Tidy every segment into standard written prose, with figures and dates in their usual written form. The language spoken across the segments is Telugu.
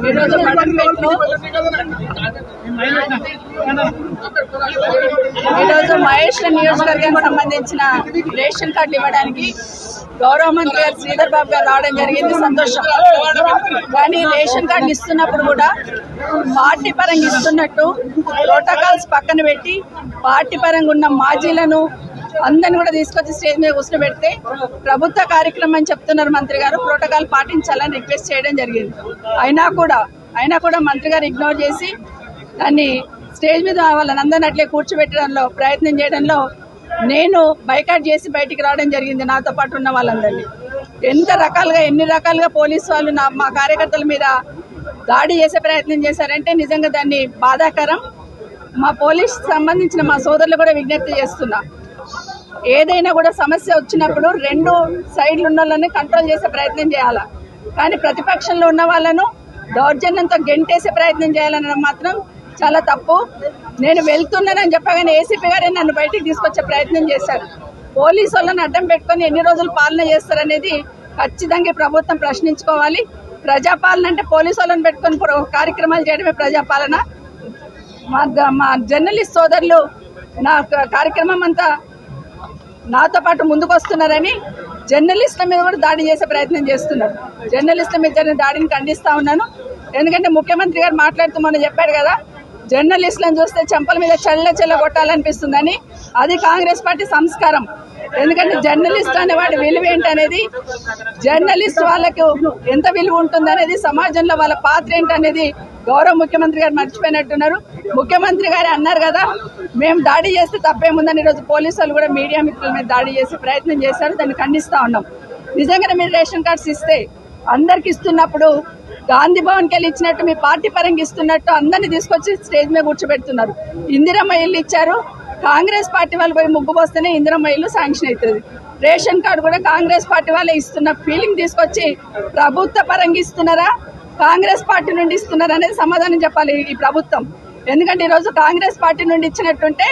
ఈరోజు మహేశ్వరం నియోజకవర్గానికి సంబంధించిన రేషన్ కార్డు ఇవ్వడానికి గౌరవ మంత్రి గారు శ్రీధర్ బాబు గారు రావడం జరిగింది. సంతోషం. కానీ రేషన్ కార్డులు ఇస్తున్నప్పుడు కూడా పార్టీ పరంగా ఇస్తున్నట్టు ప్రోటోకాల్స్ పక్కన పెట్టి పార్టీ పరంగా ఉన్న మాజీలను అందరిని కూడా తీసుకొచ్చి స్టేజ్ మీద కూర్చోబెడితే ప్రభుత్వ కార్యక్రమం అని చెప్తున్నారు మంత్రి గారు. ప్రోటోకాల్ పాటించాలని రిక్వెస్ట్ చేయడం జరిగింది. అయినా కూడా మంత్రి గారు ఇగ్నోర్ చేసి దాన్ని స్టేజ్ మీద వాళ్ళని అందరిని అట్లే కూర్చోబెట్టడంలో ప్రయత్నం చేయడంలో నేను బైకాట్ చేసి బయటికి రావడం జరిగింది. నాతో పాటు ఉన్న వాళ్ళందరినీ ఎన్ని రకాలుగా పోలీసు వాళ్ళు మా కార్యకర్తల మీద దాడి చేసే ప్రయత్నం చేశారంటే నిజంగా దాన్ని బాధాకరం. మా పోలీస్ సంబంధించిన మా సోదరులు కూడా విజ్ఞప్తి చేస్తున్నా, ఏదైనా కూడా సమస్య వచ్చినప్పుడు రెండు సైడ్లు ఉన్న వాళ్ళని కంట్రోల్ చేసే ప్రయత్నం చేయాలా, కానీ ప్రతిపక్షంలో ఉన్న వాళ్ళను దౌర్జన్యంతో గెంటేసే ప్రయత్నం చేయాలనడం మాత్రం చాలా తప్పు. నేను వెళ్తున్నానని చెప్పగానే ఏసీపీ గారే నన్ను బయటికి తీసుకొచ్చే ప్రయత్నం చేశారు. పోలీసు వాళ్ళని అడ్డం పెట్టుకుని ఎన్ని రోజులు పాలన చేస్తారనేది ఖచ్చితంగా ప్రభుత్వం ప్రశ్నించుకోవాలి. ప్రజాపాలన అంటే పోలీసు వాళ్ళని పెట్టుకుని కార్యక్రమాలు చేయడమే ప్రజాపాలన. మా జర్నలిస్ట్ సోదరులు నా కార్యక్రమం అంతా నాతో పాటు ముందుకు వస్తున్నారని జర్నలిస్టుల మీద కూడా దాడి చేసే ప్రయత్నం చేస్తున్నారు. జర్నలిస్టుల మీద జరిగిన దాడిని ఖండిస్తా ఉన్నాను. ఎందుకంటే ముఖ్యమంత్రి గారు మాట్లాడుతూ మొన్న చెప్పారు కదా, జర్నలిస్టులను చూస్తే చెంపల మీద చెల్ల కొట్టాలనిపిస్తుందని. అది కాంగ్రెస్ పార్టీ సంస్కారం. ఎందుకంటే జర్నలిస్ట్ అనేవాడి విలువ ఏంటనేది, జర్నలిస్ట్ వాళ్ళకు ఎంత విలువ ఉంటుందనేది, సమాజంలో వాళ్ళ పాత్ర ఏంటనేది గౌరవ ముఖ్యమంత్రి గారు మర్చిపోయినట్టున్నారు. ముఖ్యమంత్రి గారు అన్నారు కదా, మేము దాడి చేస్తే తప్పేముందని ఈరోజు పోలీసు వాళ్ళు కూడా మీడియా మిత్రుల మీద దాడి చేసే ప్రయత్నం చేశారు. దాన్ని ఖండిస్తా ఉన్నాం. నిజంగానే మీరు రేషన్ కార్డ్స్ ఇస్తే అందరికి ఇస్తున్నప్పుడు గాంధీ భవన్కి వెళ్ళి ఇచ్చినట్టు మీ పార్టీ పరంగా ఇస్తున్నట్టు అందరినీ తీసుకొచ్చి స్టేజ్ మీద కూర్చోబెడుతున్నారు. ఇందిరమ్మ ఇల్లు ఇచ్చారు. కాంగ్రెస్ పార్టీ వాళ్ళు పోయి ముగ్గు పోస్తేనే ఇందిరమ్మ ఇల్లు శాంక్షన్ అవుతుంది. రేషన్ కార్డు కూడా కాంగ్రెస్ పార్టీ వాళ్ళే ఇస్తున్న ఫీలింగ్ తీసుకొచ్చి ప్రభుత్వ పరంగా ఇస్తున్నారా, కాంగ్రెస్ పార్టీ నుండి ఇస్తున్నారా అనేది సమాధానం చెప్పాలి ఈ ప్రభుత్వం. ఎందుకంటే ఈరోజు కాంగ్రెస్ పార్టీ నుండి ఇచ్చినట్టుంటే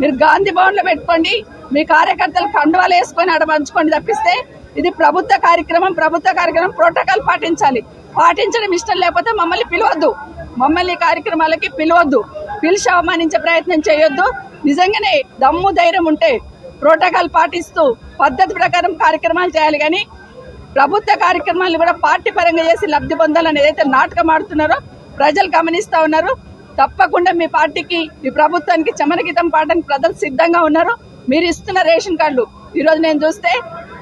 మీరు గాంధీ భవన్ లో పెట్టుకోండి, మీ కార్యకర్తలు కండువాలు వేసుకొని ఆడ పంచుకోండి తప్పిస్తే ఇది ప్రభుత్వ కార్యక్రమం. ప్రోటోకాల్ పాటించడం ఇష్టం లేకపోతే మమ్మల్ని పిలవద్దు, మమ్మల్ని కార్యక్రమాలకి పిలవద్దు, పిలిచి అవమానించే ప్రయత్నం చేయొద్దు. నిజంగానే దమ్ము ధైర్యం ఉంటే ప్రోటోకాల్ పాటిస్తూ పద్ధతి ప్రకారం కార్యక్రమాలు చేయాలి. కానీ ప్రభుత్వ కార్యక్రమాలు కూడా పార్టీ పరంగా చేసి లబ్ధి పొందాలని ఏదైతే నాటకం ఆడుతున్నారో ప్రజలు గమనిస్తా ఉన్నారు. తప్పకుండా మీ పార్టీకి, మీ ప్రభుత్వానికి చమనగీతం పాడడానికి ప్రజలు సిద్ధంగా ఉన్నారు. మీరు ఇస్తున్న రేషన్ కార్డులు ఈరోజు నేను చూస్తే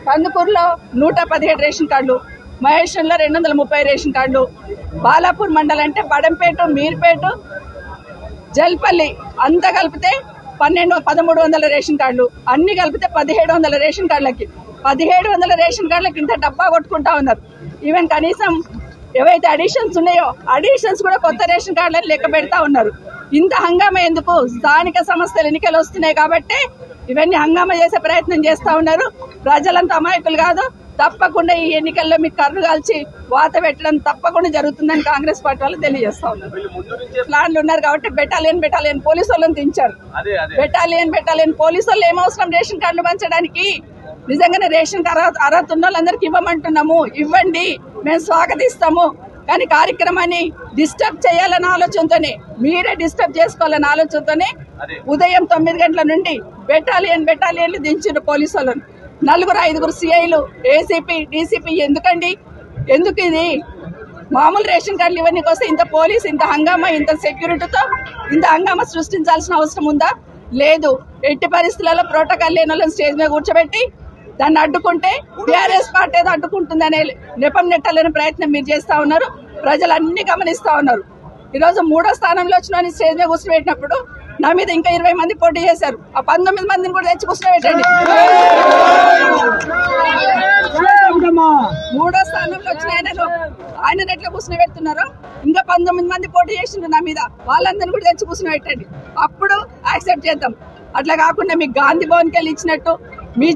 కందుకూరులో 117 రేషన్ కార్డులు, మహేశ్వరంలో 230 రేషన్ కార్డులు, బాలాపూర్ మండలం అంటే బడంపేట, మీర్పేట, జల్పల్లి అంతా కలిపితే 1300 రేషన్ కార్డులు, అన్ని కలిపితే 1700 రేషన్ కార్డులకి 1700 రేషన్ కార్డులకి ఇంత డబ్బా కొట్టుకుంటా ఉన్నారు. ఈవెన్ కనీసం ఏవైతే అడిషన్స్ ఉన్నాయో అడిషన్స్ కూడా కొత్త రేషన్ కార్డులను లెక్క పెడతా ఉన్నారు. ఇంత హంగామా ఎందుకు? స్థానిక సంస్థల ఎన్నికలు వస్తున్నాయి కాబట్టి ఇవన్నీ హంగామా చేసే ప్రయత్నం చేస్తా ఉన్నారు. ప్రజలంతా అమాయకులు కాదు. తప్పకుండా ఈ ఎన్నికల్లో మీకు కర్రు కాల్చి వాత పెట్టడం తప్పకుండా జరుగుతుందని కాంగ్రెస్ పార్టీ వాళ్ళు తెలియజేస్తా ఉన్నారు. ప్లాన్లు ఉన్నారు కాబట్టి బెటాలియన్ పోలీసు వాళ్ళని దించారు. బెటాలియన్ పోలీసు వాళ్ళు ఏమవసరం రేషన్ కార్డులు పంచడానికి? నిజంగానే రేషన్ అర్హత ఉన్న వాళ్ళందరికీ ఇవ్వమంటున్నాము, ఇవ్వండి, మేము స్వాగతిస్తాము. కానీ కార్యక్రమాన్ని డిస్టర్బ్ చేయాలన్న ఆలోచనతోనే, మీరే డిస్టర్బ్ చేసుకోవాలన్న ఆలోచనతోనే ఉదయం 9 గంటల నుండి బెటాలియన్లు దించారు పోలీసు వాళ్ళను. 4-5 సిఐలు, ఏసీపీ, డీసీపీ. ఎందుకు ఇది? మామూలు రేషన్ కార్డులు ఇవన్నీ కోసం ఇంత పోలీస్, ఇంత హంగామా, ఇంత సెక్యూరిటీతో ఇంత హంగామా సృష్టించాల్సిన అవసరం ఉందా? లేదు. ఎట్టి పరిస్థితులలో ప్రోటోకాల్ లేని వాళ్ళని స్టేజ్ మీద కూర్చోబెట్టి దాన్ని అడ్డుకుంటే టీఆర్ఎస్ పార్టీ ఏదో అడ్డుకుంటుందనే నెపం నెట్టాలనే ప్రయత్నం మీరు చేస్తా ఉన్నారు. ప్రజలు అన్ని గమనిస్తా ఉన్నారు. ఈరోజు 3వ స్థానంలో వచ్చిన స్టేజ్ మీద కూర్చోబెట్టినప్పుడు నా మీద ఇంకా 20 మంది పోటీ చేశారు. ఆ 19 మందిని కూడా తెచ్చి కూర్చోబెట్టండి. 3వ స్థానంలో వచ్చిన ఆయన ఎట్లా కూర్చుని పెడుతున్నారో ఇంకా 19 మంది పోటీ చేసిండ్రు నా మీద, వాళ్ళందరినీ కూడా తెచ్చి కూర్చుని పెట్టండి. అప్పుడు యాక్సెప్ట్ చేద్దాం. అట్లా కాకుండా మీకు గాంధీ భవన్కి వెళ్ళి ఇచ్చినట్టు మీ